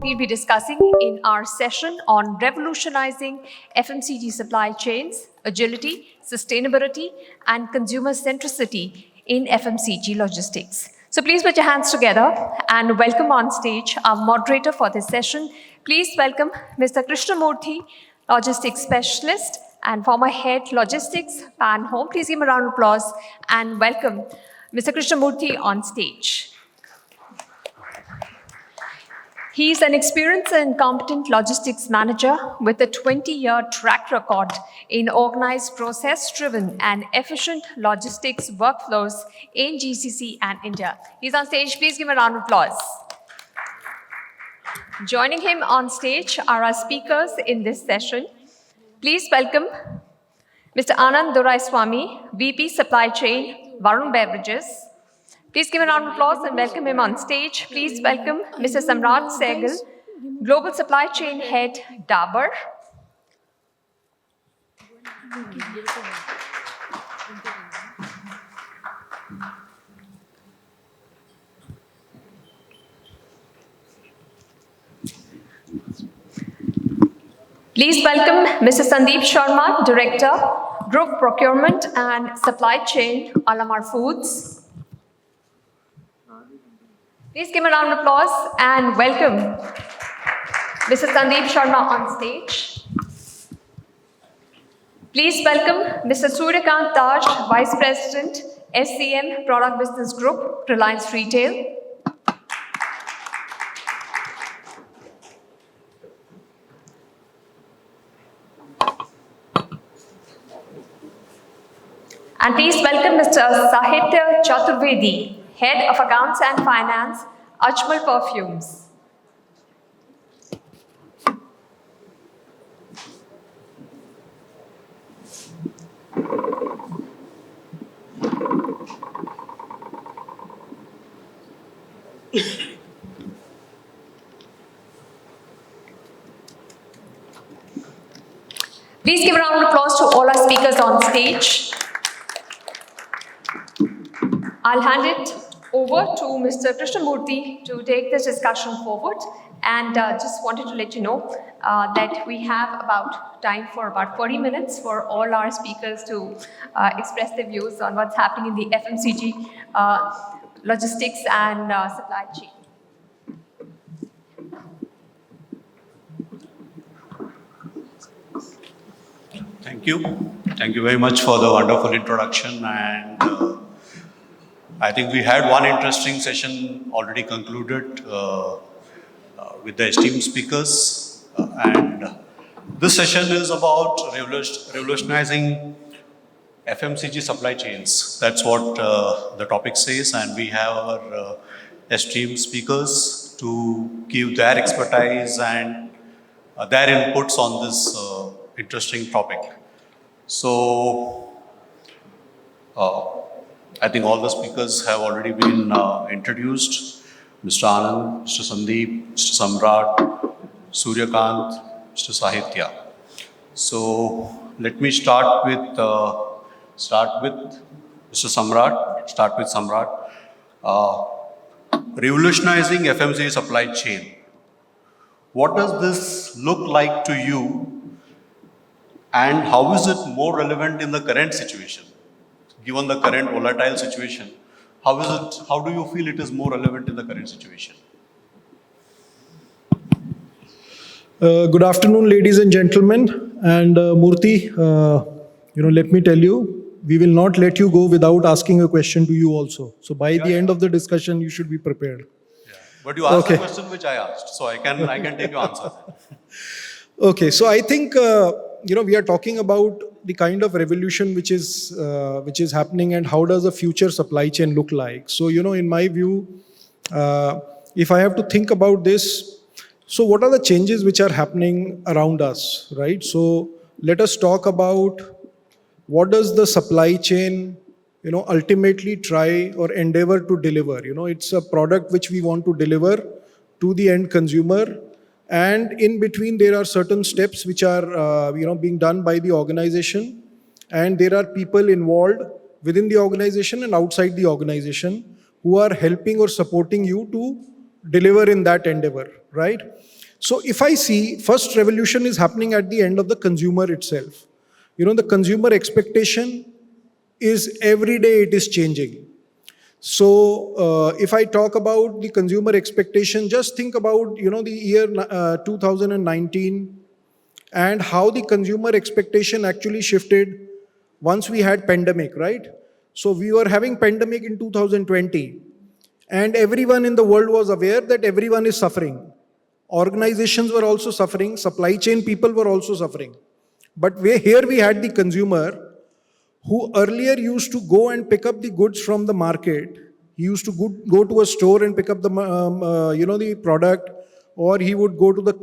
we'll be discussing in our session on revolutionizing FMCG supply chains, agility, sustainability, and consumer centricity in FMCG logistics. So please put your hands together and welcome on stage our moderator for this session. Please welcome Mr. Krishna Moorthy, logistics specialist and former head logistics, Pan Home. Please give him a round of applause and welcome Mr. Krishna Moorthy on stage. He is an experienced and competent logistics manager with a 20-year track record in organized, process-driven and efficient logistics workflows in GCC and India. He's on stage. Please give him a round of applause. Joining him on stage are our speakers in this session. Please welcome Mr. Anand Doraiswamy, VP Supply Chain, Varun Beverages. Please give a round of applause and welcome him on stage. Please welcome Mr. Samrat Sehgal, Global Supply Chain Head, Dabur. Please welcome Mr. Sandeep Sharma, Director, Group Procurement and Supply Chain, Alamar Foods. Please give a round of applause and welcome Mr. Sandeep Sharma on stage. Please welcome Mr. Suryakant Taj, Vice President, SCM, Product Business Group, Reliance Retail. And please welcome Mr. Sahitya Chaturvedi, Head of Accounts and Finance, Ajmal Perfumes. Please give a round of applause to all our speakers on stage. I'll hand it over to Mr. Krishna Moorthy to take this discussion forward, and just wanted to let you know that we have about time for about 40 minutes for all our speakers to express their views on what's happening in the FMCG logistics and supply chain. Thank you. Thank you very much for the wonderful introduction, and I think we had one interesting session already concluded with the esteemed speakers, and this session is about revolutionizing FMCG supply chains. That's what the topic says, and we have our esteemed speakers to give their expertise and their inputs on this interesting topic. So, I think all the speakers have already been introduced. Mr. Anand, Mr. Sandeep, Mr. Samrat, Suryakant, Mr. Sahitya. So let me start with Mr. Samrat. Start with Samrat. Revolutionizing FMCG supply chain. What does this look like to you, and how is it more relevant in the current situation? Given the current volatile situation, how do you feel it is more relevant in the current situation? Good afternoon, ladies and gentlemen. And Moorthy, let me tell you, we will not let you go without asking a question to you also. So by the end of the discussion, you should be prepared. Yeah. But you asked the question which I asked, so I can take your answer. Okay, so I think we are talking about the kind of revolution which is happening, and how does a future supply chain look like. So in my view, if I have to think about this, so what are the changes which are happening around us, right? So let us talk about what does the supply chain ultimately try or endeavor to deliver. It's a product which we want to deliver to the end consumer. And in between, there are certain steps which are, being done by the organization, and there are people involved within the organization and outside the organization who are helping or supporting you to deliver in that endeavor, right? So if I see, first revolution is happening at the end of the consumer itself. The consumer expectation is every day it is changing. So if I talk about the consumer expectation, just think about, the year 2019 and how the consumer expectation actually shifted once we had pandemic, right? So we were having pandemic in 2020 and everyone in the world was aware that everyone is suffering. Organizations were also suffering, supply chain people were also suffering. But here we had the consumer who earlier used to go and pick up the goods from the market. He used to go to a store and pick up the the product, or he would go to the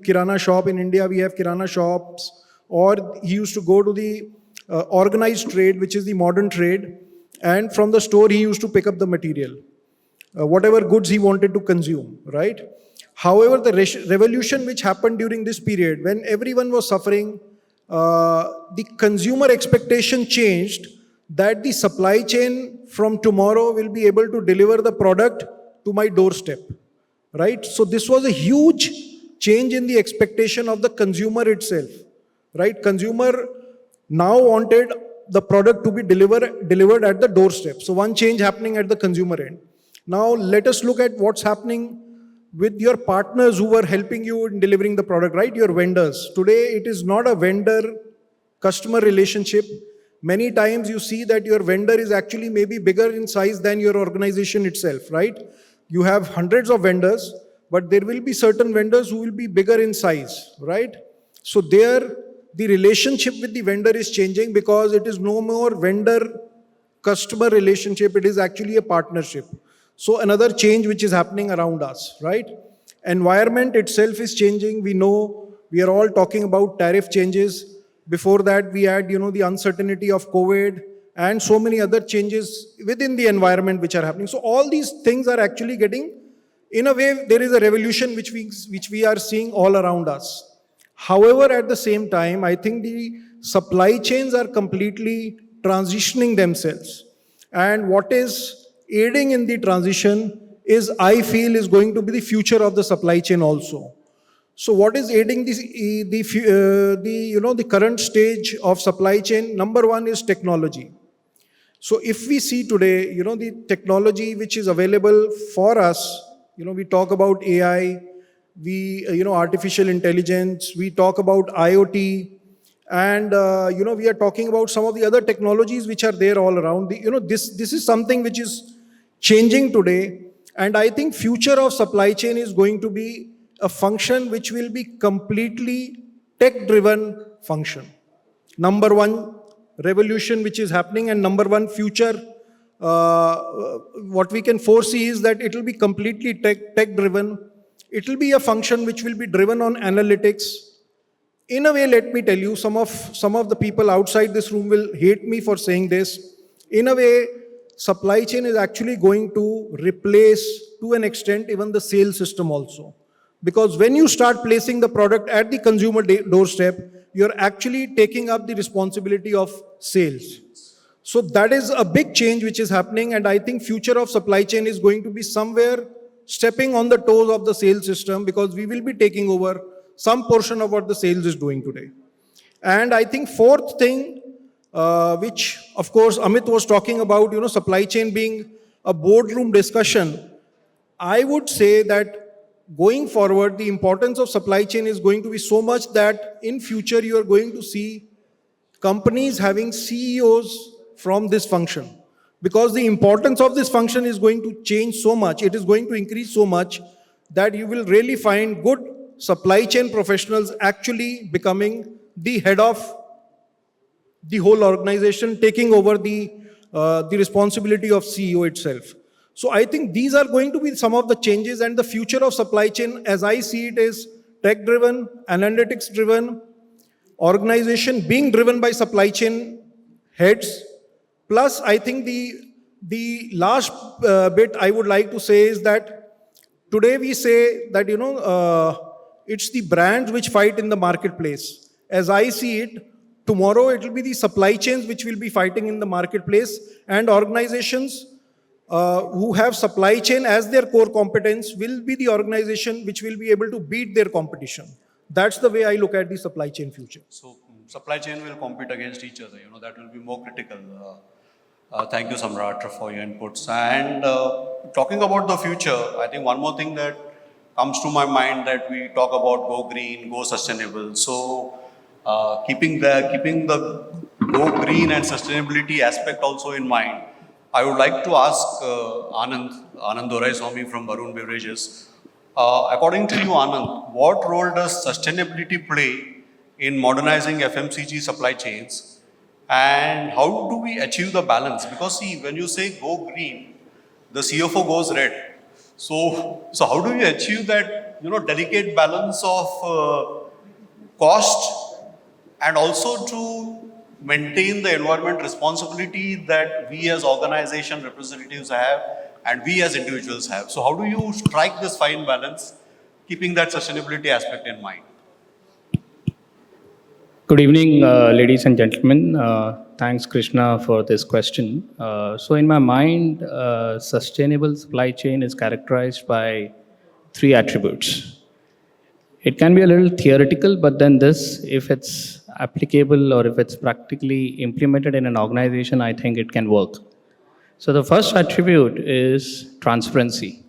kirana shop. In India we have kirana shops, or he used to go to the organized trade, which is the modern trade, and from the store he used to pick up the material, whatever goods he wanted to consume, right? However, the revolution which happened during this period, when everyone was suffering, the consumer expectation changed that the supply chain from tomorrow will be able to deliver the product to my doorstep, right? So this was a huge change in the expectation of the consumer itself, right? Consumer now wanted the product to be delivered at the doorstep. So one change happening at the consumer end. Now let us look at what's happening with your partners who were helping you in delivering the product, right? Your vendors. Today, it is not a vendor-customer relationship. Many times you see that your vendor is actually maybe bigger in size than your organization itself, right? You have hundreds of vendors, but there will be certain vendors who will be bigger in size, right? So there, the relationship with the vendor is changing because it is no more vendor-customer relationship. It is actually a partnership. So another change which is happening around us, right? Environment itself is changing. We know we are all talking about tariff changes. Before that, we had, the uncertainty of COVID and so many other changes within the environment which are happening. So all these things are actually getting, in a way, there is a revolution which we are seeing all around us. However, at the same time, I think the supply chains are completely transitioning themselves. And what is aiding in the transition is, I feel, is going to be the future of the supply chain also. So what is aiding the current stage of supply chain? Number one is technology. So if we see today, the technology which is available for us, we talk about AI, artificial intelligence, we talk about IoT, and we are talking about some of the other technologies which are there all around. This is something which is changing today, and I think future of supply chain is going to be a function which will be completely tech-driven function. Number one revolution which is happening, and number one future, what we can foresee is that it will be completely tech-driven. It will be a function which will be driven on analytics. In a way, let me tell you, some of the people outside this room will hate me for saying this. In a way, supply chain is actually going to replace, to an extent, even the sales system also. Because when you start placing the product at the consumer doorstep, you're actually taking up the responsibility of sales. So that is a big change which is happening, and I think future of supply chain is going to be somewhere stepping on the toes of the sales system, because we will be taking over some portion of what the sales is doing today. And I think fourth thing, which of course Amit was talking about, supply chain being a boardroom discussion. I would say that going forward, the importance of supply chain is going to be so much that in future you are going to see companies having CEOs from this function. Because the importance of this function is going to change so much, it is going to increase so much, that you will really find good supply chain professionals actually becoming the head of the whole organization, taking over the responsibility of CEO itself. So I think these are going to be some of the changes, and the future of supply chain, as I see it, is tech-driven, analytics-driven, organization being driven by supply chain heads. Plus, I think the last bit I would like to say is that today we say that, it's the brands which fight in the marketplace. As I see it, tomorrow it will be the supply chains which will be fighting in the marketplace, and organizations who have supply chain as their core competence will be the organization which will be able to beat their competition. That's the way I look at the supply chain future. So supply chain will compete against each other. That will be more critical. Thank you, Samrat, for your inputs. And talking about the future, I think one more thing that comes to my mind that we talk about go green, go sustainable. So keeping the go green and sustainability aspect also in mind, I would like to ask Anand Doraiswamy from Varun Beverages. According to you, Anand, what role does sustainability play in modernizing FMCG supply chains, and how do we achieve the balance? Because see, when you say go green, the CFO goes red. So how do you achieve that delicate balance of cost and also to maintain the environment responsibility that we as organization representatives have and we as individuals have? So how do you strike this fine balance, keeping that sustainability aspect in mind? Good evening, ladies and gentlemen. Thanks, Krishna, for this question. So in my mind, sustainable supply chain is characterized by three attributes. It can be a little theoretical, but then this, if it's applicable or if it's practically implemented in an organization, I think it can work. So the first attribute is transparency.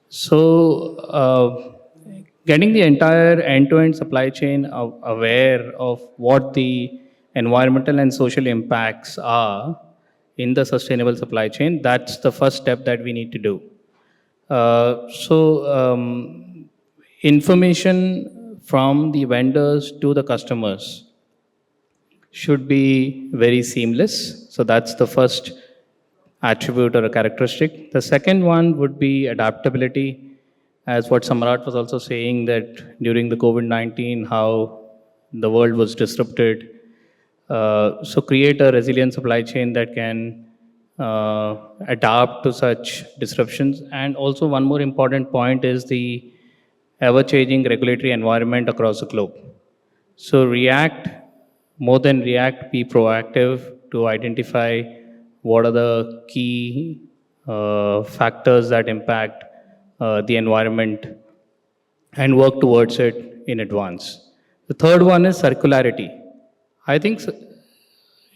So getting the entire end-to-end supply chain aware of what the environmental and social impacts are in the sustainable supply chain, that's the first step that we need to do. Information from the vendors to the customers should be very seamless. So that's the first attribute or a characteristic. The second one would be adaptability, as what Samrat was also saying, that during the COVID-19, how the world was disrupted. So create a resilient supply chain that can adapt to such disruptions. And also one more important point is the ever-changing regulatory environment across the globe. So more than react, be proactive to identify what are the key factors that impact the environment and work towards it in advance. The third one is circularity. I think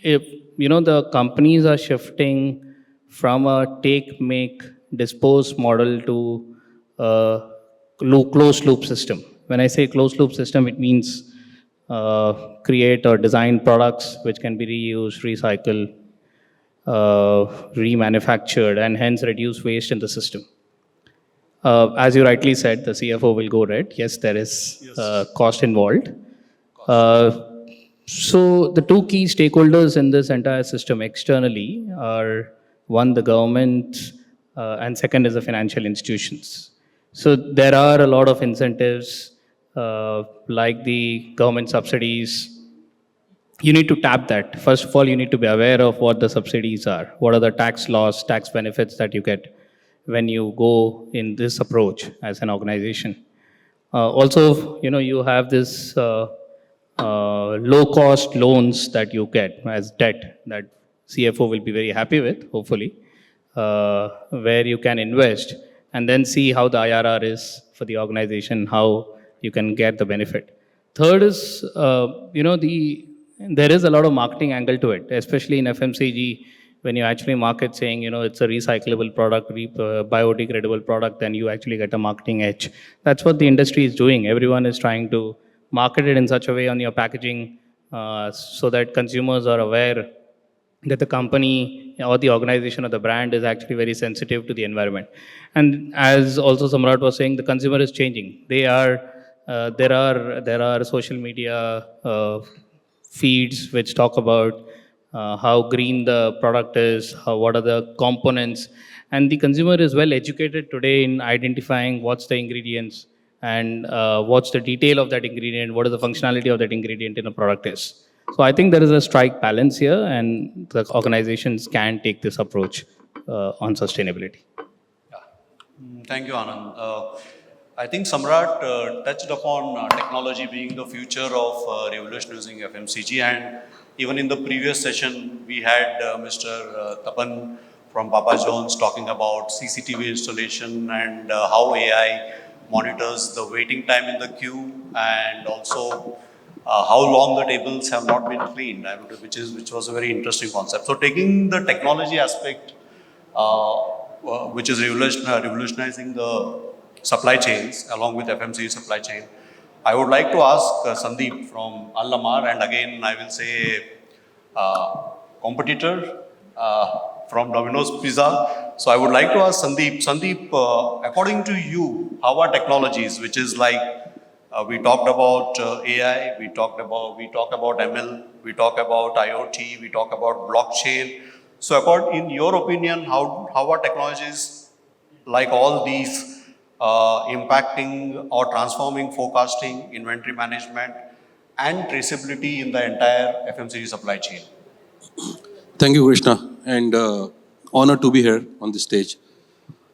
if the companies are shifting from a take, make, dispose model to a closed loop system. When I say closed loop system, it means create or design products which can be reused, recycled, remanufactured, and hence reduce waste in the system. As you rightly said, the CFO will go red. Yes, there is cost involved. So the two key stakeholders in this entire system externally are one, the government, and second is the financial institutions. So there are a lot of incentives like the government subsidies. You need to tap that. First of all, you need to be aware of what the subsidies are. What are the tax laws, tax benefits that you get when you go in this approach as an organization. Also, you have this low-cost loans that you get as debt that CFO will be very happy with, hopefully, where you can invest and then see how the IRR is for the organization, how you can get the benefit. Third is, there is a lot of marketing angle to it, especially in FMCG. When you actually market saying, it's a recyclable product, biodegradable product, then you actually get a marketing edge. That's what the industry is doing. Everyone is trying to market it in such a way on your packaging so that consumers are aware that the company or the organization or the brand is actually very sensitive to the environment. And as also Samrat was saying, the consumer is changing. There are social media feeds which talk about how green the product is, what are the components, and the consumer is well educated today in identifying what's the ingredients and what's the detail of that ingredient, what is the functionality of that ingredient in a product is. So I think there is a strike balance here, and the organizations can take this approach on sustainability. Thank you, Anand. I think Samrat touched upon technology being the future of revolutionizing FMCG, and even in the previous session, we had Mr. Tapan from Papa John's talking about CCTV installation and how AI monitors the waiting time in the queue, and also how long the tables have not been cleaned, which was a very interesting concept. So taking the technology aspect, which is revolutionizing the supply chains along with FMCG supply chain, I would like to ask Sandeep from Alamar, and again I will say competitor from Domino's Pizza. So I would like to ask Sandeep. Sandeep, according to you, how are technologies, which is like we talked about AI, we talk about ML, we talk about IoT, we talk about blockchain. So in your opinion, how are technologies like all these impacting or transforming forecasting, inventory management, and traceability in the entire FMCG supply chain? Thank you, Krishna, and honor to be here on the stage.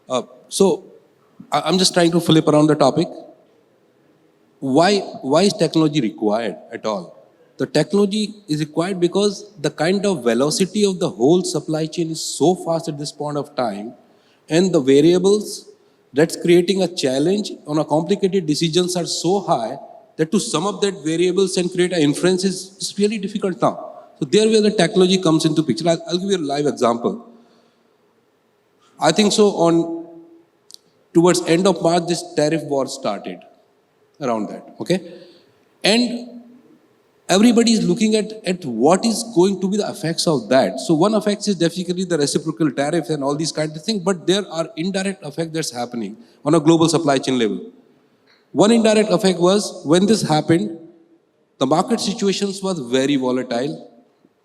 I'm just trying to flip around the topic. Why is technology required at all? The technology is required because the kind of velocity of the whole supply chain is so fast at this point of time, and the variables that's creating a challenge on a complicated decisions are so high that to sum up that variables and create an inference is really difficult now. So there where the technology comes into picture. I'll give you a live example. I think so towards end of March, this tariff war started around that, okay? And everybody is looking at what is going to be the effects of that. So one effect is definitely the reciprocal tariff and all these kinds of things, but there are indirect effects that's happening on a global supply chain level. One indirect effect was when this happened, the market situations was very volatile.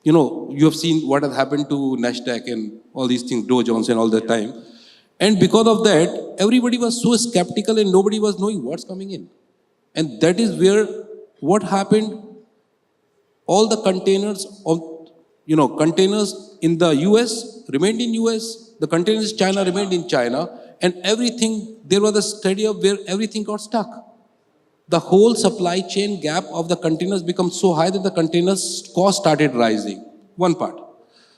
You know, you have seen what has happened to Nasdaq and all these things, Dow Jones and all the time. And because of that, everybody was so skeptical and nobody was knowing what's coming in. And that is where what happened, all the containers in the US remained in US, the containers in China remained in China, and everything, there was a study of where everything got stuck. The whole supply chain gap of the containers became so high that the containers cost started rising. One part.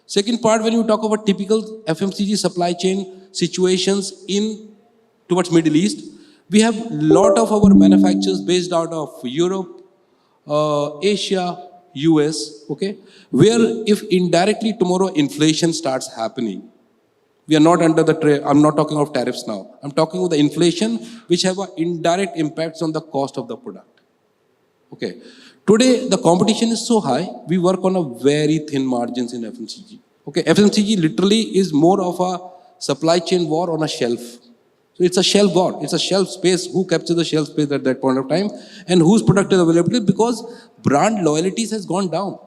Second part, when you talk about typical FMCG supply chain situations towards Middle East, we have a lot of our manufacturers based out of Europe, Asia, US, okay? Where if indirectly tomorrow inflation starts happening, we are not under I'm not talking of tariffs now. I'm talking about the inflation which have indirect impacts on the cost of the product. Okay. Today, the competition is so high, we work on a very thin margins in FMCG. Okay. FMCG literally is more of a supply chain war on a shelf. So it's a shelf war. It's a shelf space. Who captures the shelf space at that point of time and whose product is available, because brand loyalties has gone down.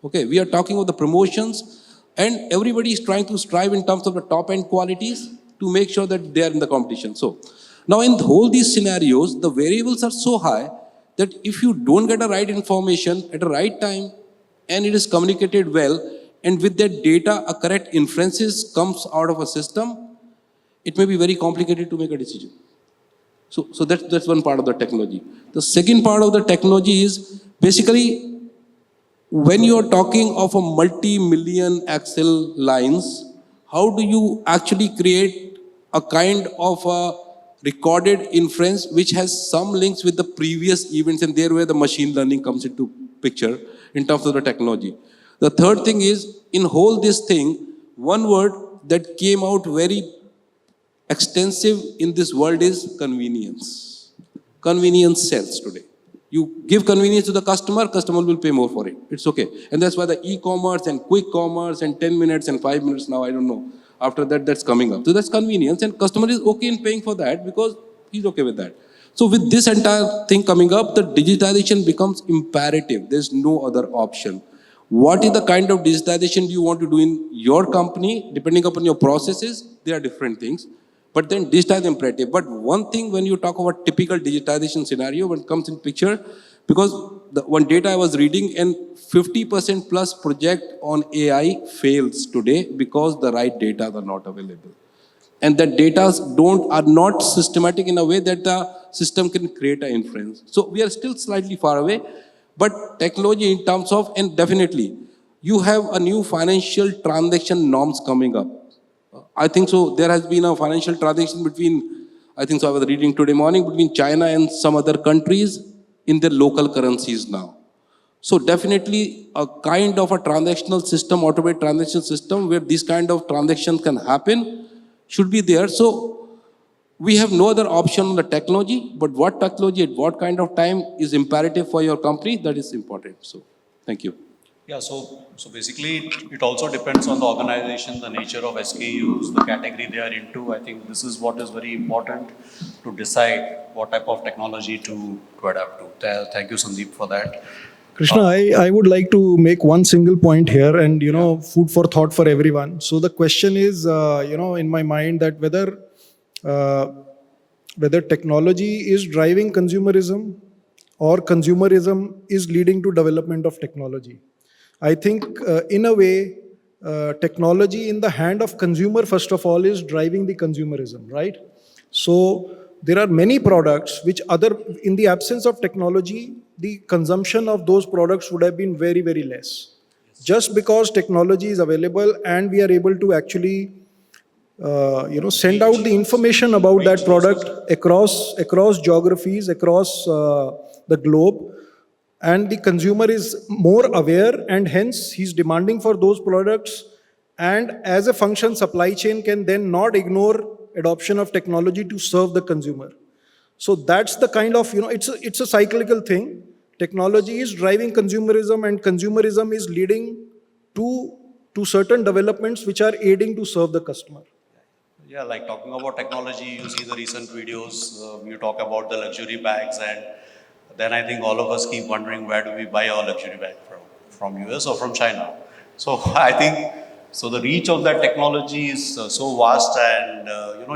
Okay. We are talking about the promotions, and everybody is trying to strive in terms of the top end qualities to make sure that they are in the competition. So now in all these scenarios, the variables are so high that if you don't get the right information at the right time and it is communicated well, and with that data, a correct inferences comes out of a system, it may be very complicated to make a decision. So that's one part of the technology. The second part of the technology is basically when you're talking of a multi-million axle lines, how do you actually create a kind of a recorded inference which has some links with the previous events, and there where the machine learning comes into picture in terms of the technology. The third thing is, in whole this thing, one word that came out very extensive in this world is convenience. Convenience sells today. You give convenience to the customer will pay more for it. It's okay. And that's why the e-commerce and quick commerce and 10 minutes and 5 minutes now, I don't know. After that, that's coming up. So that's convenience, and customer is okay in paying for that because he's okay with that. So with this entire thing coming up, the digitization becomes imperative. There's no other option. What is the kind of digitization you want to do in your company? Depending upon your processes, there are different things. But then digitize is imperative. But one thing when you talk about typical digitization scenario, when it comes in picture, because the one data I was reading, and 50% plus project on AI fails today because the right data are not available. And the data are not systematic in a way that the system can create an inference. So we are still slightly far away, but technology in terms of, and definitely, you have a new financial transaction norms coming up. I think so. There has been a financial transaction between, I think so, I was reading today morning, between China and some other countries in their local currencies now. So definitely a kind of a transactional system, automated transaction system where this kind of transactions can happen should be there. So we have no other option on the technology, but what technology at what kind of time is imperative for your company, that is important. So thank you. Yeah, so basically it also depends on the organization, the nature of SKUs, the category they are into. I think this is what is very important to decide what type of technology to adapt to. Thank you, Sandeep, for that. Krishna, I would like to make one single point here and, food for thought for everyone. So the question is, in my mind that whether technology is driving consumerism or consumerism is leading to development of technology. I think in a way, technology in the hand of consumer, first of all, is driving the consumerism, right? So there are many products which in the absence of technology, the consumption of those products would have been very, very less. Just because technology is available and we are able to actually, send out the information about that product across geographies, across the globe, and the consumer is more aware and hence he's demanding for those products, and as a function supply chain can then not ignore adoption of technology to serve the consumer. So that's the kind of, it's a cyclical thing. Technology is driving consumerism and consumerism is leading to certain developments which are aiding to serve the customer. Yeah, like talking about technology, you see the recent videos, you talk about the luxury bags, and then I think all of us keep wondering where do we buy our luxury bag from US or from China. So I think, so the reach of that technology is so vast, and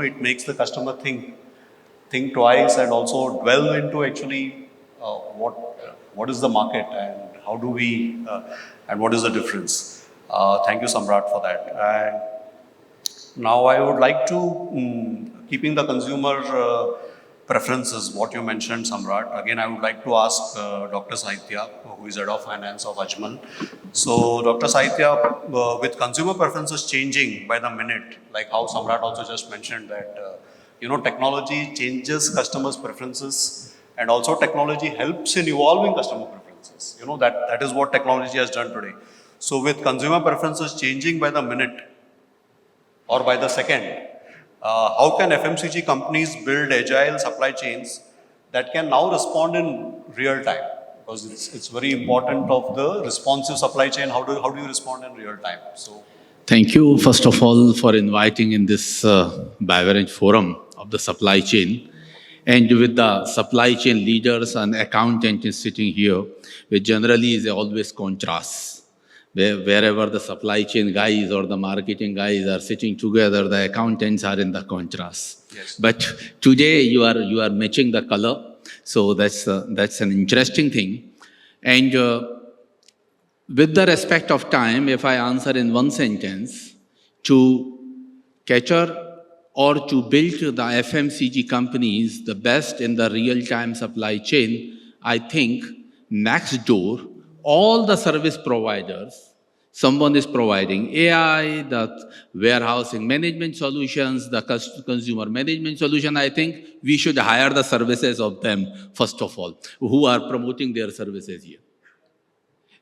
it makes the customer think twice and also delve into actually what is the market and how do we and what is the difference. Thank you, Samrat, for that. And now I would like to, keeping the consumer preferences, what you mentioned, Samrat. Again, I would like to ask Dr. Sahitya, who is Head of Finance of Ajmal. So, Dr. Sahitya, with consumer preferences changing by the minute, like how Samrat also just mentioned that, technology changes customers' preferences, and also technology helps in evolving customer preferences. That is what technology has done today. So, with consumer preferences changing by the minute or by the second, how can FMCG companies build agile supply chains that can now respond in real time? Because it's very important of the responsive supply chain. How do you respond in real time? So, thank you, first of all, for inviting in this Beverage forum of the supply chain. And with the supply chain leaders and accountants sitting here, which generally is always contrast. Wherever the supply chain guys or the marketing guys are sitting together, the accountants are in the contrast. Yes. But today you are matching the color, so that's an interesting thing. And with the respect of time, if I answer in one sentence, to cater or to build the FMCG companies the best in the real-time supply chain, I think next door, all the service providers, someone is providing AI, the warehousing management solutions, the consumer management solution. I think we should hire the services of them, first of all, who are promoting their services here.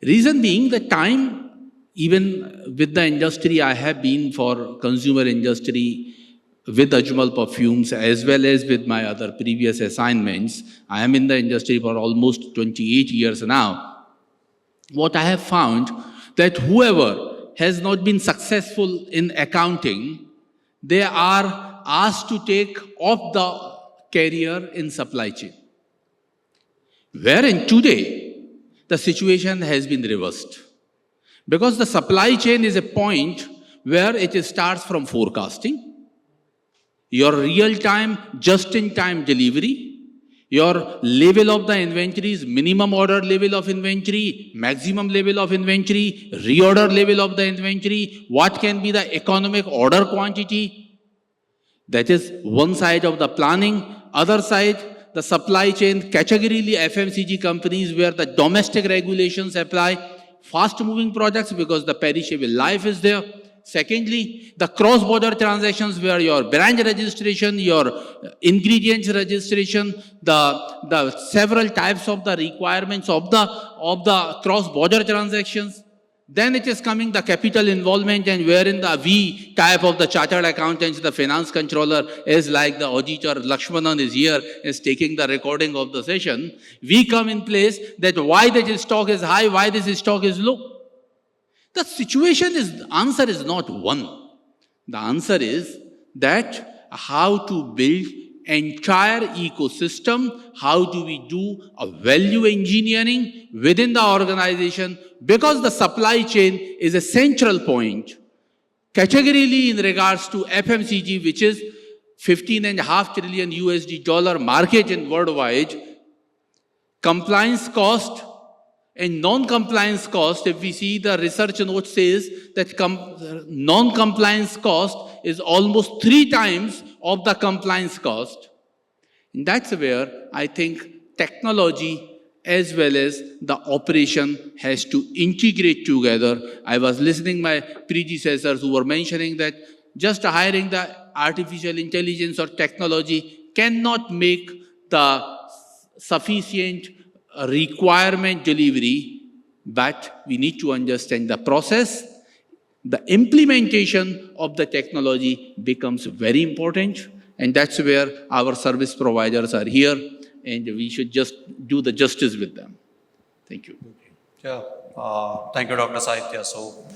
Reason being the time, even with the industry, I have been for consumer industry with Ajmal Perfumes as well as with my other previous assignments. I am in the industry for almost 28 years now. What I have found that whoever has not been successful in accounting, they are asked to take up the career in supply chain. Wherein today, the situation has been reversed. Because the supply chain is a point where it starts from forecasting, your real-time, just-in-time delivery, your level of the inventories, minimum order level of inventory, maximum level of inventory, reorder level of the inventory, what can be the economic order quantity. That is one side of the planning. Other side, the supply chain, categorically FMCG companies where the domestic regulations apply, fast-moving products because the perishable life is there. Secondly, the cross-border transactions where your brand registration, your ingredients registration, the several types of the requirements of the cross-border transactions. Then it is coming the capital involvement, and wherein the V type of the chartered accountants, the finance controller is like the auditor, Lakshmanan is here, is taking the recording of the session. We come in place that why this stock is high, why this stock is low. The answer is not one. The answer is that how to build entire ecosystem, how do we do a value engineering within the organization, because the supply chain is a central point, categorically in regards to FMCG, which is $15.5 trillion USD market in worldwide. Compliance cost and non-compliance cost, if we see the research note says that non-compliance cost is almost 3 times of the compliance cost. And that's where I think technology as well as the operation has to integrate together. I was listening my predecessors who were mentioning that just hiring the artificial intelligence or technology cannot make the sufficient requirement delivery, but we need to understand the process. The implementation of the technology becomes very important, and that's where our service providers are here, and we should just do the justice with them. Thank you. Yeah, thank you, Dr. Sahitya. So,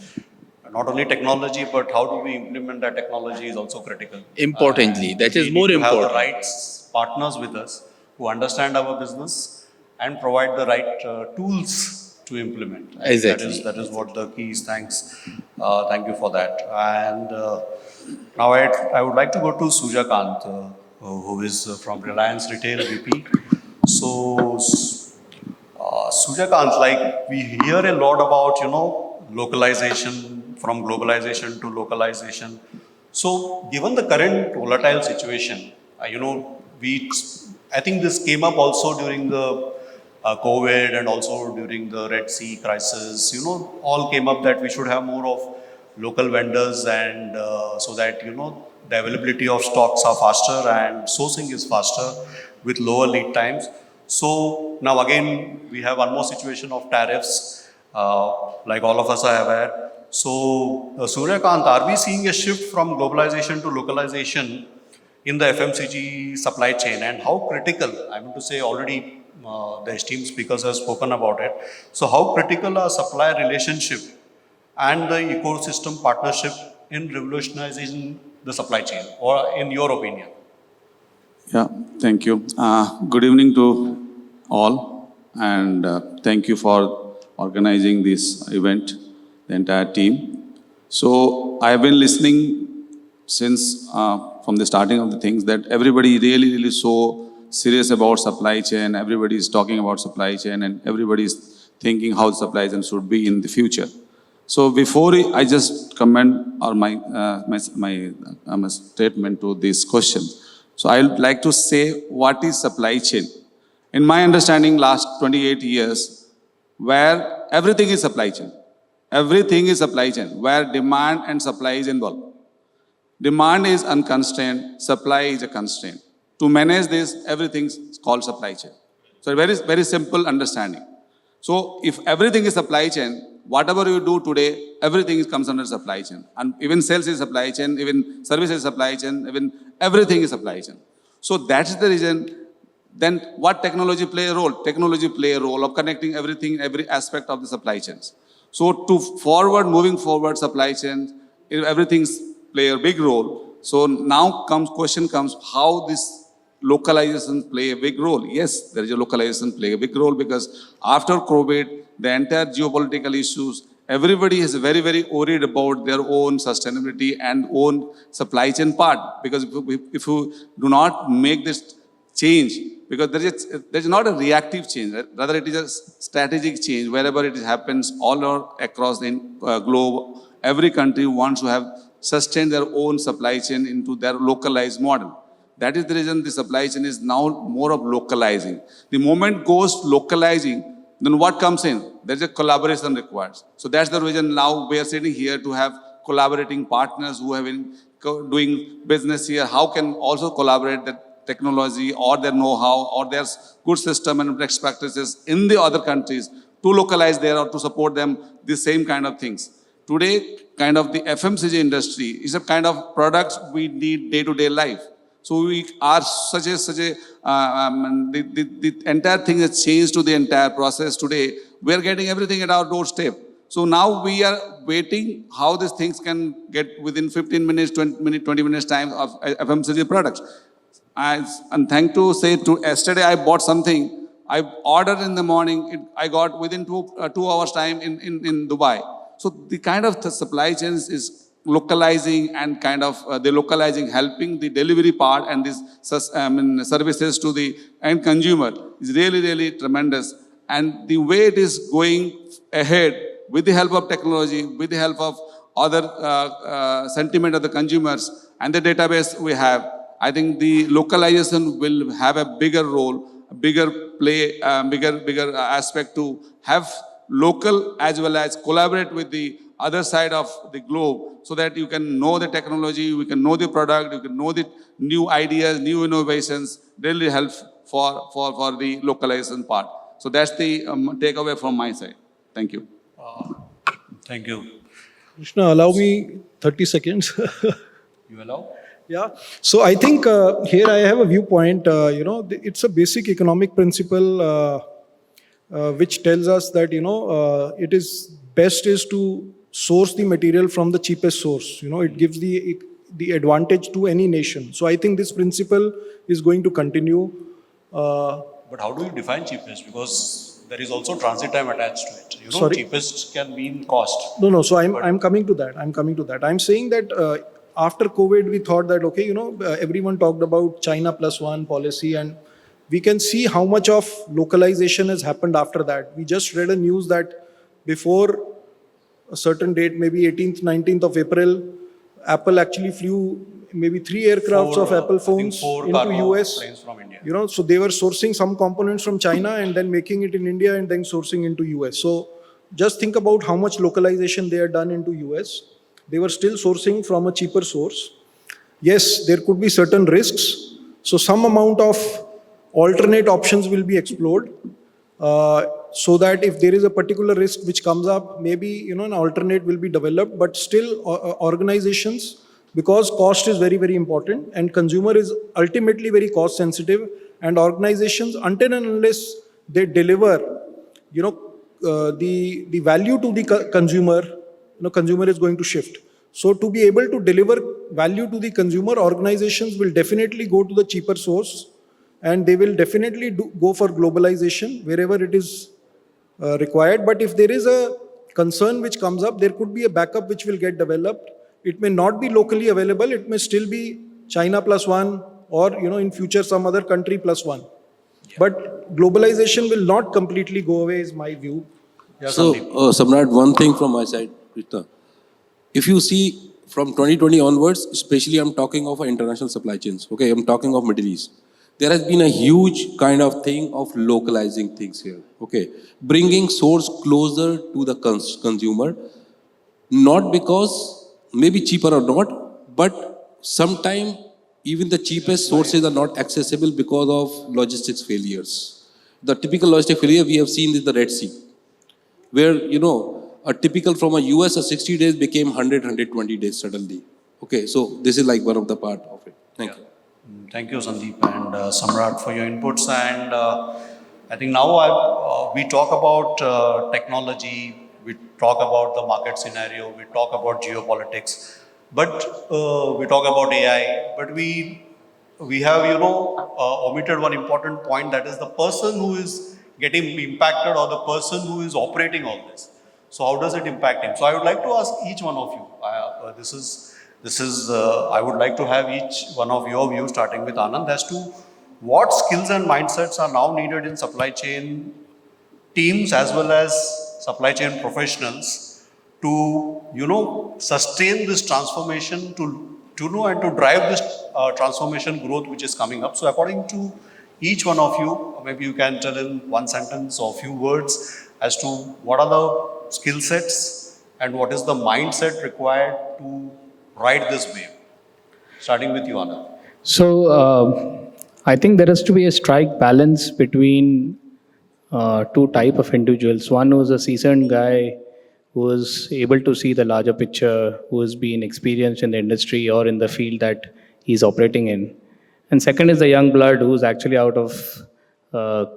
not only technology, but how do we implement that technology is also critical. Importantly, that is more important. We have the right partners with us who understand our business and provide the right tools to implement. Exactly. That is what the key is. Thanks. Thank you for that. And now I would like to go to Sujakant, who is from Reliance Retail VP. So, Sujakant, like we hear a lot about, localization, from globalization to localization. So, given the current volatile situation, I think this came up also during the COVID and also during the Red Sea crisis, all came up that we should have more of local vendors and so that, the availability of stocks are faster and sourcing is faster with lower lead times. So now again, we have one more situation of tariffs, like all of us are aware. So Suryakant, are we seeing a shift from globalization to localization in the FMCG supply chain, and how critical, I mean to say already the esteemed speakers have spoken about it. So how critical are supplier relationship and the ecosystem partnership in revolutionizing the supply chain, or in your opinion? Yeah, thank you. Good evening to all, and thank you for organizing this event, the entire team. So I've been listening since from the starting of the things that everybody really so serious about supply chain. Everybody is talking about supply chain, and everybody is thinking how supply chain should be in the future. So before I just comment or my statement to this question, so I would like to say what is supply chain. In my understanding, last 28 years, where everything is supply chain. Everything is supply chain, where demand and supply is involved. Demand is unconstrained, supply is a constraint. To manage this, everything is called supply chain. So very simple understanding. So if everything is supply chain, whatever you do today, everything comes under supply chain. And even sales is supply chain, even service is supply chain, even everything is supply chain. So that's the reason. Then what technology play a role? Technology play a role of connecting everything, every aspect of the supply chains. So moving forward supply chains, everything's play a big role. So now question comes how this localization play a big role. Yes, there is a localization play a big role, because after COVID, the entire geopolitical issues, everybody is very worried about their own sustainability and own supply chain part. Because if you do not make this change, because there is not a reactive change, rather it is a strategic change. Wherever it happens all across the globe, every country wants to have sustained their own supply chain into their localized model. That is the reason the supply chain is now more of localizing. The moment goes localizing, then what comes in? There is a collaboration required. So that's the reason now we are sitting here to have collaborating partners who have been doing business here, how can also collaborate that technology or their know-how or their good system and best practices in the other countries to localize there or to support them, the same kind of things. Today, kind of the FMCG industry is a kind of products we need day-to-day life. So we are the entire thing has changed to the entire process today. We are getting everything at our doorstep. So now we are waiting how these things can get within 15 minutes, 20 minutes time of FMCG products. And thank to say, yesterday I bought something, I ordered in the morning, I got within 2 hours time in Dubai. So the kind of the supply chains is localizing and kind of the localizing, helping the delivery part and this services to the end consumer is really, really tremendous. And the way it is going ahead with the help of technology, with the help of other sentiment of the consumers and the database we have, I think the localization will have a bigger role, a bigger play, bigger aspect to have local as well as collaborate with the other side of the globe so that you can know the technology, you can know the product, you can know the new ideas, new innovations, really help for the localization part. So that's the takeaway from my side. Thank you. Thank you. Krishna, allow me 30 seconds. You allow? Yeah. So I think here I have a viewpoint. It's a basic economic principle which tells us that it is best is to source the material from the cheapest source. It gives the advantage to any nation. So I think this principle is going to continue. But how do you define cheapest? Because there is also transit time attached to it. Sorry? Cheapest can mean cost. No. So I'm coming to that. I'm saying that after COVID, we thought that, okay, everyone talked about China plus one policy, and we can see how much of localization has happened after that. We just read a news that before a certain date, maybe 18th, 19th of April, Apple actually flew maybe 3 aircrafts of Apple phones into US. From India. So they were sourcing some components from China and then making it in India and then sourcing into US. So just think about how much localization they had done into US. They were still sourcing from a cheaper source. Yes, there could be certain risks. So some amount of alternate options will be explored. So that if there is a particular risk which comes up, maybe an alternate will be developed, but still organizations, because cost is very, very important and consumer is ultimately very cost sensitive, and organizations, until and unless they deliver the value to the consumer, consumer is going to shift. So to be able to deliver value to the consumer, organizations will definitely go to the cheaper source, and they will definitely go for globalization wherever it is required. But if there is a concern which comes up, there could be a backup which will get developed. It may not be locally available. It may still be China plus one, or in future some other country plus one. Yeah. But globalization will not completely go away, is my view. Yeah, so, Samrat, one thing from my side, Krishna. If you see from 2020 onwards, especially I'm talking of international supply chains. Okay, I'm talking of Middle East. There has been a huge kind of thing of localizing things here. Okay, bringing source closer to the consumer, not because maybe cheaper or not, but sometimes even the cheapest sources are not accessible because of logistics failures. The typical logistic failure we have seen is the Red Sea, where a typical from a US of 60 days became 120 days suddenly. Okay, so this is like one of the part of it. Thank you. Thank you, Sandeep and Samrat, for your inputs. And I think now we talk about technology, we talk about the market scenario, we talk about geopolitics, but we talk about AI. But we have omitted one important point, that is the person who is getting impacted or the person who is operating all this. So how does it impact him? So I would like to ask each one of you. I would like to have each one of your views, starting with Anand, as to what skills and mindsets are now needed in supply chain teams as well as supply chain professionals to sustain this transformation, to drive this transformation growth which is coming up. So according to each one of you, maybe you can tell in one sentence or few words as to what are the skill sets and what is the mindset required to ride this wave? Starting with you, Anand. So I think there has to be a strike balance between two type of individuals. One who's a seasoned guy who is able to see the larger picture, who has been experienced in the industry or in the field that he's operating in. And second is the young blood who's actually out of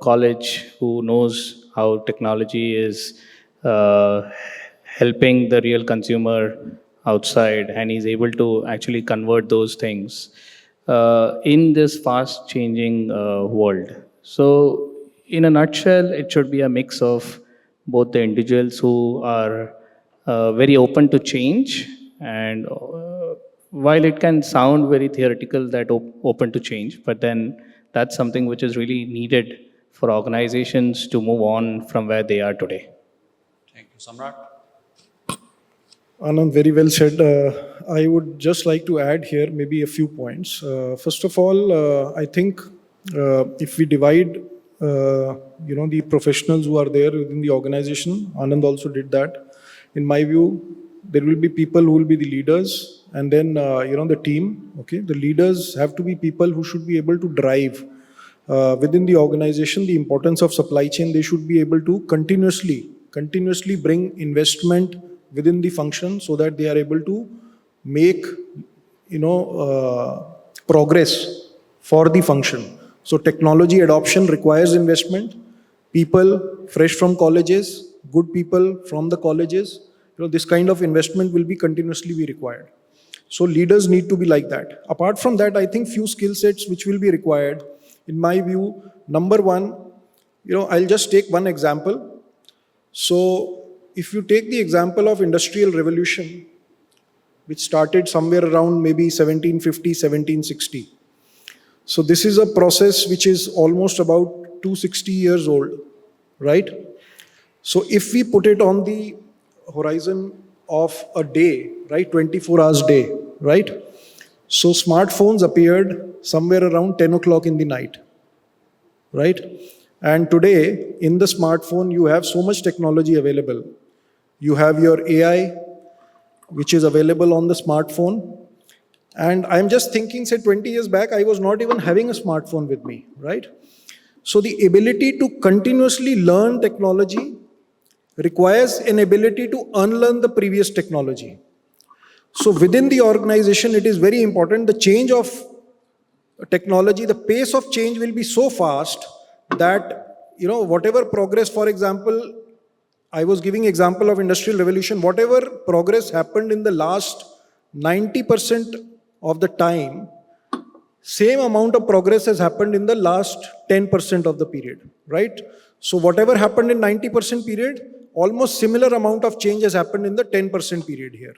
college, who knows how technology is helping the real consumer outside, and he's able to actually convert those things in this fast changing world. So, in a nutshell, it should be a mix of both the individuals who are very open to change, and while it can sound very theoretical that open to change, but then that's something which is really needed for organizations to move on from where they are today. Thank you. Samrat? Anand, very well said. I would just like to add here maybe a few points. First of all, I think if we divide, the professionals who are there within the organization, Anand also did that. In my view, there will be people who will be the leaders, and then the team. Okay, the leaders have to be people who should be able to drive within the organization the importance of supply chain. They should be able to continuously bring investment within the function so that they are able to make progress for the function. So technology adoption requires investment. People fresh from colleges, good people from the colleges, this kind of investment will be continuously be required. So leaders need to be like that. Apart from that, I think few skill sets which will be required. In my view, number one, I'll just take one example. So if you take the example of Industrial Revolution, which started somewhere around maybe 1750, 1760. So this is a process which is almost about 260 years old, right? So if we put it on the horizon of a day, right, 24 hours day, right? So smartphones appeared somewhere around 10 o'clock in the night, right? And today, in the smartphone, you have so much technology available. You have your AI, which is available on the smartphone. And I'm just thinking, say 20 years back, I was not even having a smartphone with me, right? So the ability to continuously learn technology requires an ability to unlearn the previous technology. So within the organization, it is very important. The change of technology, the pace of change will be so fast that, whatever progress, for example, I was giving example of Industrial Revolution, whatever progress happened in the last 90% of the time, same amount of progress has happened in the last 10% of the period, right? So whatever happened in 90% period, almost similar amount of change has happened in the 10% period here.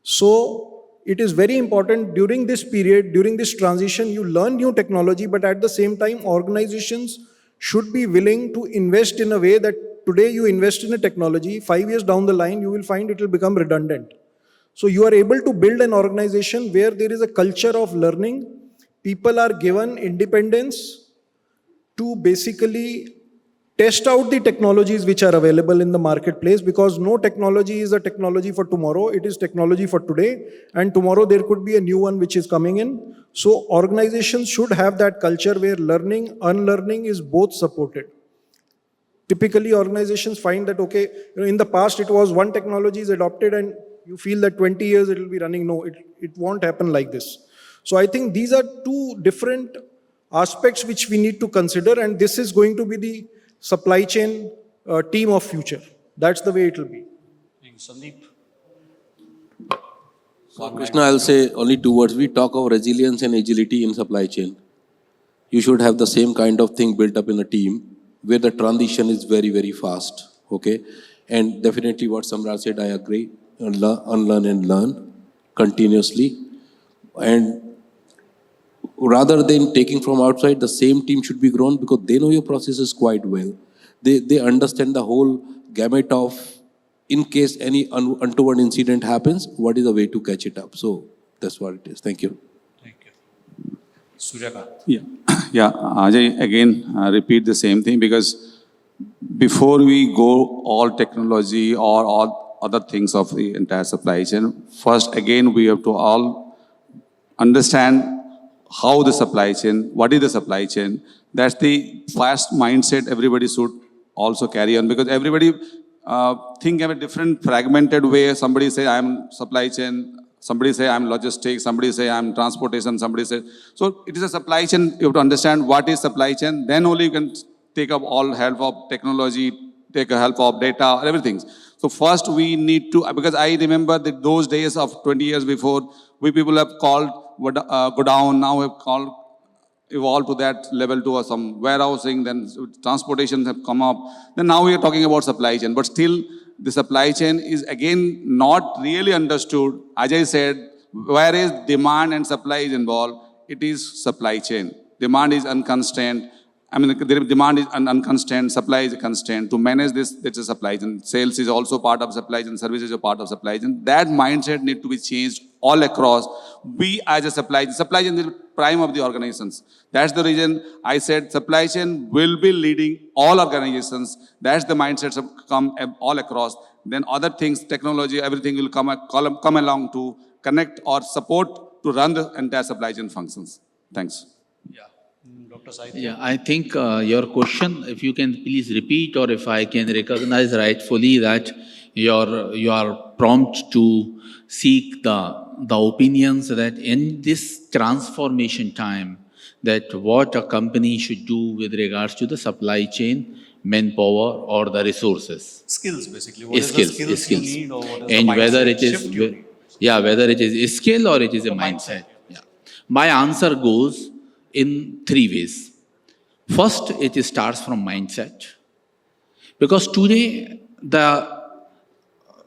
So it is very important during this period, during this transition, you learn new technology, but at the same time, organizations should be willing to invest in a way that today you invest in a technology, 5 years down the line, you will find it will become redundant. So you are able to build an organization where there is a culture of learning. People are given independence to basically test out the technologies which are available in the marketplace, because no technology is a technology for tomorrow. It is technology for today, and tomorrow there could be a new one which is coming in. So organizations should have that culture where learning, unlearning is both supported. Typically, organizations find that, okay, in the past it was one technology is adopted and you feel that 20 years it will be running. No, it won't happen like this. So I think these are two different aspects which we need to consider, and this is going to be the supply chain team of future. That's the way it will be. Thanks, Sandeep. So Krishna, I'll say only 2 words. We talk of resilience and agility in supply chain. You should have the same kind of thing built up in a team where the transition is very, very fast. Okay? And definitely what Samrat said, I agree. Unlearn and learn continuously. And rather than taking from outside, the same team should be grown because they know your processes quite well. They understand the whole gamut of, in case any untoward incident happens, what is the way to catch it up. So that's what it is. Thank you. Thank you. Suryakant. Yeah, yeah. Ajay, again, repeat the same thing, because before we go all technology or all other things of the entire supply chain. First, again, we have to all understand how the supply chain, what is the supply chain. That's the first mindset everybody should also carry on, because everybody think of a different fragmented way. Somebody say I'm supply chain, somebody say I'm logistics, somebody say I'm transportation, somebody say. So it is a supply chain. You have to understand what is supply chain. Then only you can take up all help of technology, take a help of data, everything. So first we need to, because I remember that those days of 20 years before, we people have called, go down, now have called, evolved to that level to some warehousing, then transportation have come up. Then now we are talking about supply chain, but still the supply chain is again not really understood. As I said, where is demand and supply is involved, it is supply chain. Demand is unconstrained. I mean, the demand is unconstrained, supply is a constraint. To manage this, it's a supply chain. Sales is also part of supply chain, services are part of supply chain. That mindset need to be changed all across. We as a supply chain is the prime of the organizations. That's the reason I said supply chain will be leading all organizations. That's the mindset of come all across. Then other things, technology, everything will come along to connect or support to run the entire supply chain functions. Thanks. Yeah. Dr. Saith. Yeah, I think your question, if you can please repeat, or if I can recognize rightfully that your prompt to seek the opinions that in this transformation time, that what a company should do with regards to the supply chain, manpower, or the resources. Skills, basically. What is the skills you need, or what is And the whether mindset it is, shift you need? yeah, whether it is a skill or it is a The mindset. Yeah. My answer goes in three ways. First, it starts from mindset. Because today,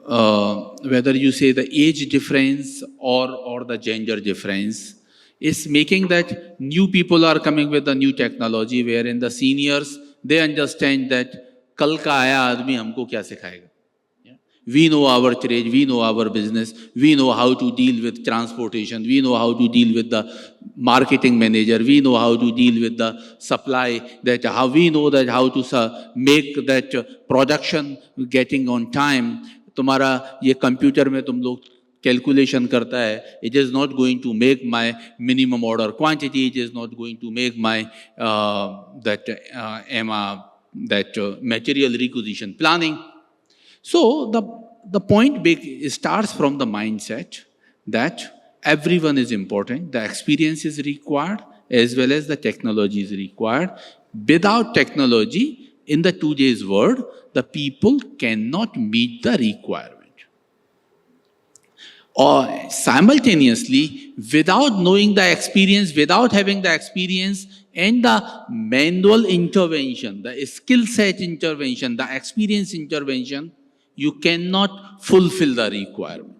whether you say the age difference or the gender difference, is making that new people are coming with the new technology, wherein the seniors, they understand that kal ka aaya aadmi humko kya sikhayega. We know our trade, we know our business, we know how to deal with transportation, we know how to deal with the marketing manager, we know how to deal with the supply, that how we know that how to make that production getting on time. तुम्हारा ये computer में तुम लोग calculation करता है, it is not going to make my minimum order quantity, it is not going to make my material requisition planning. So the point starts from the mindset that everyone is important, the experience is required as well as the technology is required. Without technology, in the today's world, the people cannot meet the requirement. Or simultaneously, without knowing the experience, without having the experience and the manual intervention, the skill set intervention, the experience intervention, you cannot fulfill the requirement.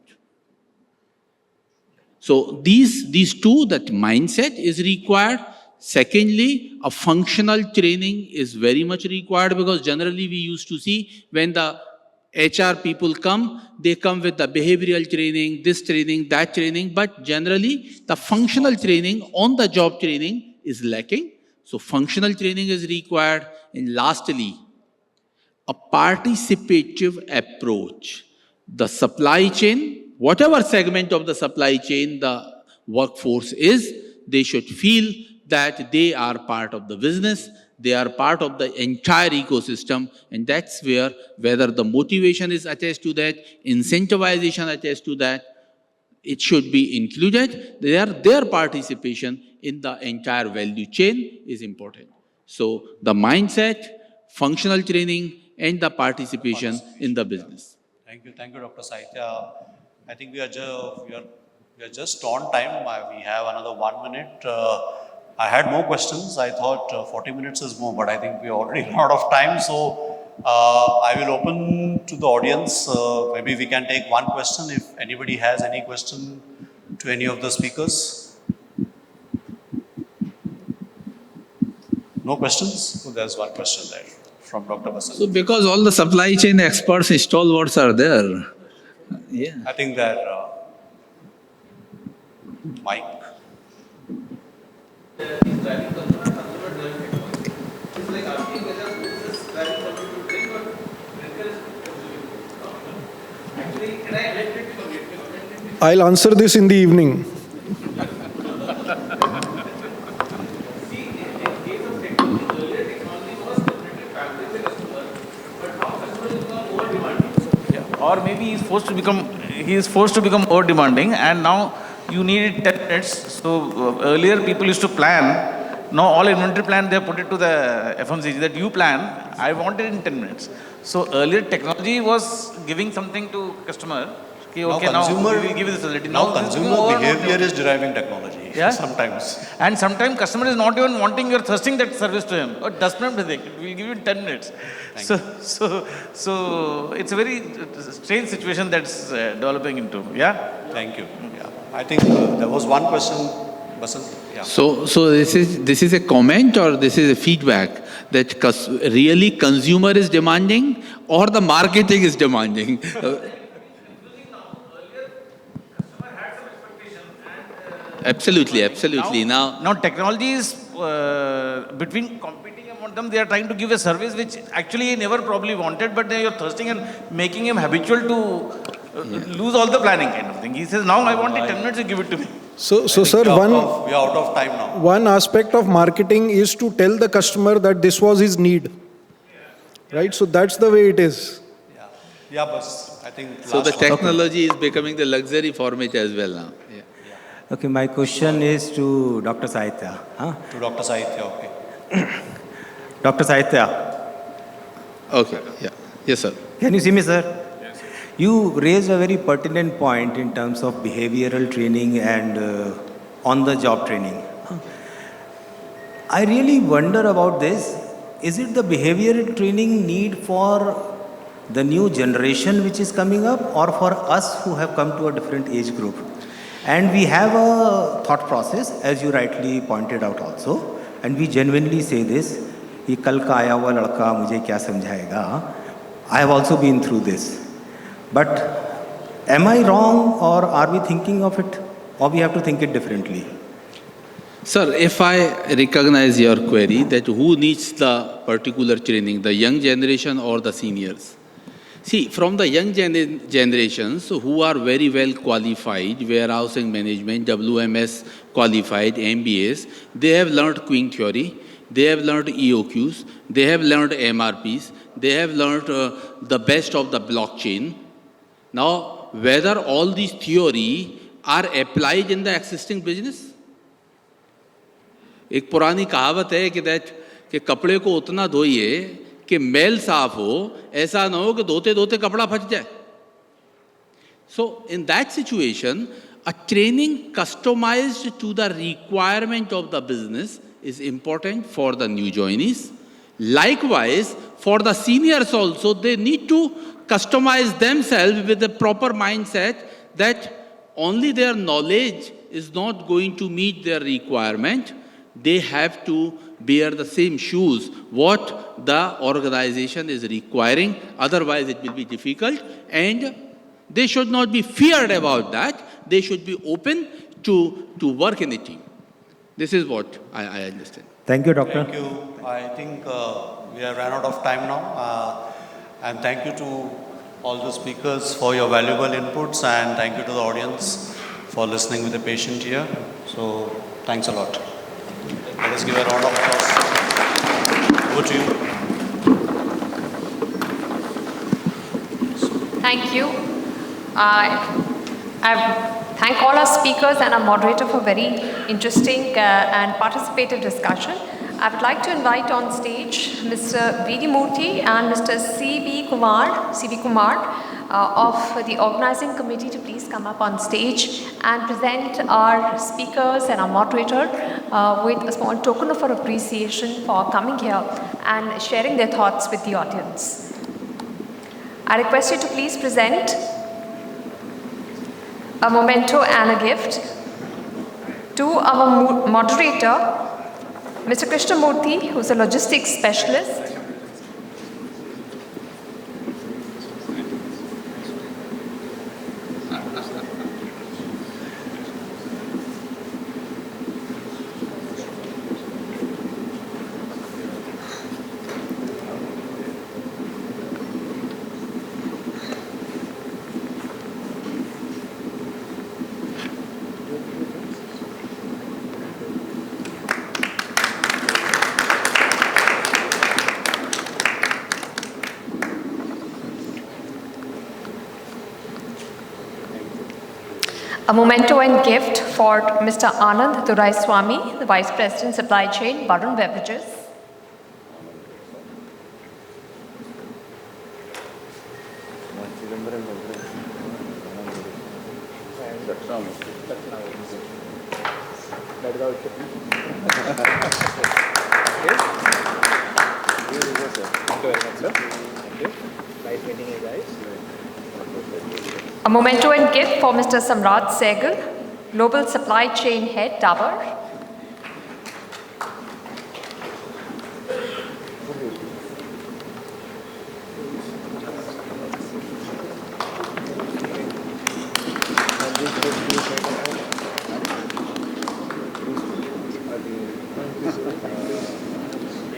So these two, that mindset is required. Secondly, a functional training is very much required, because generally we used to see when the HR people come, they come with the behavioral training, this training, that training, but generally the functional training, on the job training is lacking. So functional training is required. And lastly, a participative approach. The supply chain, whatever segment of the supply chain the workforce is, they should feel that they are part of the business, they are part of the entire ecosystem, and that's where, whether the motivation is attached to that, incentivization attached to that, it should be included. Their participation in the entire value chain is important. So the mindset, functional training, and the participation in the business. Thank you, Dr. Saith. I think we are just on time. We have another 1 minute. I had more questions. I thought 40 minutes is more, but I think we are already run out of time. So I will open to the audience. Maybe we can take one question if anybody has any question to any of the speakers. No questions? So there's one question there from Dr. Basan. So because all the supply chain experts, stalwarts are there. Yeah. I think that Mike. I'll answer this in the evening. Or maybe he is forced to become more demanding, and now you need 10 minutes. So earlier people used to plan. Now all inventory plan, they put it to the FMCG that you plan. I want it in 10 minutes. So earlier technology was giving something to customer. Okay, now we will give you this facility. Now this is consumer more behavior is deriving technology. Yeah. Sometimes. And sometimes customer is not even wanting, you're thirsting that service to him. Or does not think. We'll give you in 10 minutes. So it's a very strange situation that's developing into. Yeah? Thank you. Yeah. I think there was one question. Basant? Yeah. So this is a comment or this is a feedback that really consumer is demanding or the marketing is demanding? Absolutely. Now technology is between competing among them. They are trying to give a service which actually he never probably wanted, but you're thirsting and making him habitual to lose all the planning kind of thing. He says, now I want it 10 minutes, you give it to me. So sir, we are out of time now. one aspect of marketing is to tell the customer that this was his need. Right? So that's the way it is. Yeah, but I think. So the technology is becoming the luxury format as well now. Yeah. Okay, my question is to Dr. Sahitya. To Dr. Sahitya, okay. Dr. Sahitya. Okay, yeah. Yes, sir. Can you see me, sir? Yes. You raised a very pertinent point in terms of behavioral training and on-the-job training. I really wonder about this. Is it the behavioral training need for the new generation which is coming up, or for us who have come to a different age group? And we have a thought process, as you rightly pointed out also, and we genuinely say this, कि कल का आया हुआ लड़का मुझे क्या समझाएगा? I have also been through this. But am I wrong, or are we thinking of it, or we have to think it differently? Sir, if I recognize your query that who needs the particular training, the young generation or the seniors? See, from the young generations who are very well qualified, warehousing management, WMS qualified, MBAs, they have learned Queen theory, they have learned EOQs, they have learned MRPs, they have learned the best of the blockchain. Now, whether all these theory are applied in the existing business? एक पुरानी कहावत है कि कपड़े को उतना धोइए कि मैल साफ हो, ऐसा ना हो कि धोते धोते कपड़ा फट जाए. So in that situation, a training customized to the requirement of the business is important for the new joinees. Likewise, for the seniors also, they need to customize themselves with the proper mindset that only their knowledge is not going to meet their requirement. They have to bear the same shoes what the organization is requiring. Otherwise, it will be difficult, and they should not be feared about that. They should be open to work in a team. This is what I understand. Thank you, Doctor. Thank you. I think we have run out of time now. And thank you to all the speakers for your valuable inputs, and thank you to the audience for listening with a patient ear. So, thanks a lot. Let us give a round of applause. Over to you. Thank you. I thank all our speakers and our moderator for very interesting and participative discussion. I would like to invite on stage Mr. V.D. Moorthy and Mr. C.B. Kumar of the organizing committee to please come up on stage and present our speakers and our moderator with a small token of our appreciation for coming here and sharing their thoughts with the audience. I request you to please present a memento and a gift to our moderator, Mr. Krishna Moorthy, who's a logistics specialist. A memento and gift for Mr. Anand Doraiswamy, the Vice President Supply Chain, Varun Beverages. A memento and gift for Mr. Samrat Sehgal, Global Supply Chain Head, Dabur.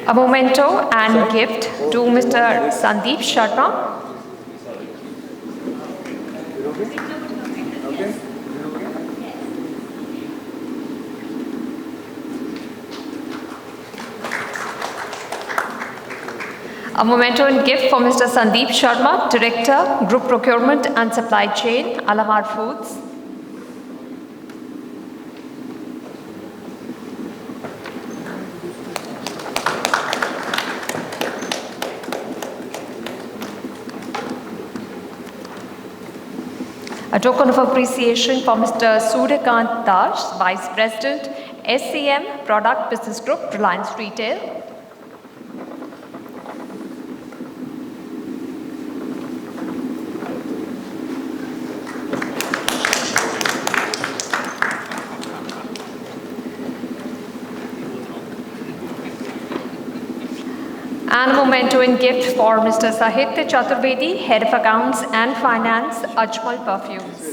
A memento and gift to Mr. Sandeep Sharma. A memento and gift for Mr. Sandeep Sharma, Director, Group Procurement and Supply Chain, Alamar Foods. A token of appreciation for Mr. Suryakant Das, Vice President, SCM, Product Business Group, Reliance Retail. And a memento and gift for Mr. Sahitya Chaturvedi, Head of Accounts and Finance, Ajmal Perfumes.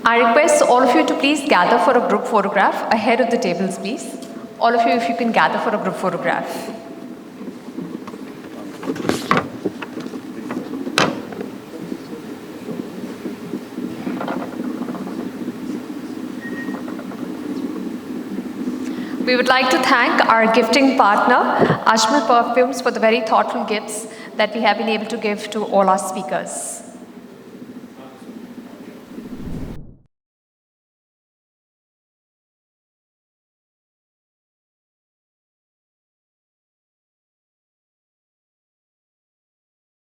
I request all of you to please gather for a group photograph ahead of the tables, please. All of you, if you can gather for a group photograph. We would like to thank our gifting partner, Ajmal Perfumes, for the very thoughtful gifts that we have been able to give to all our speakers.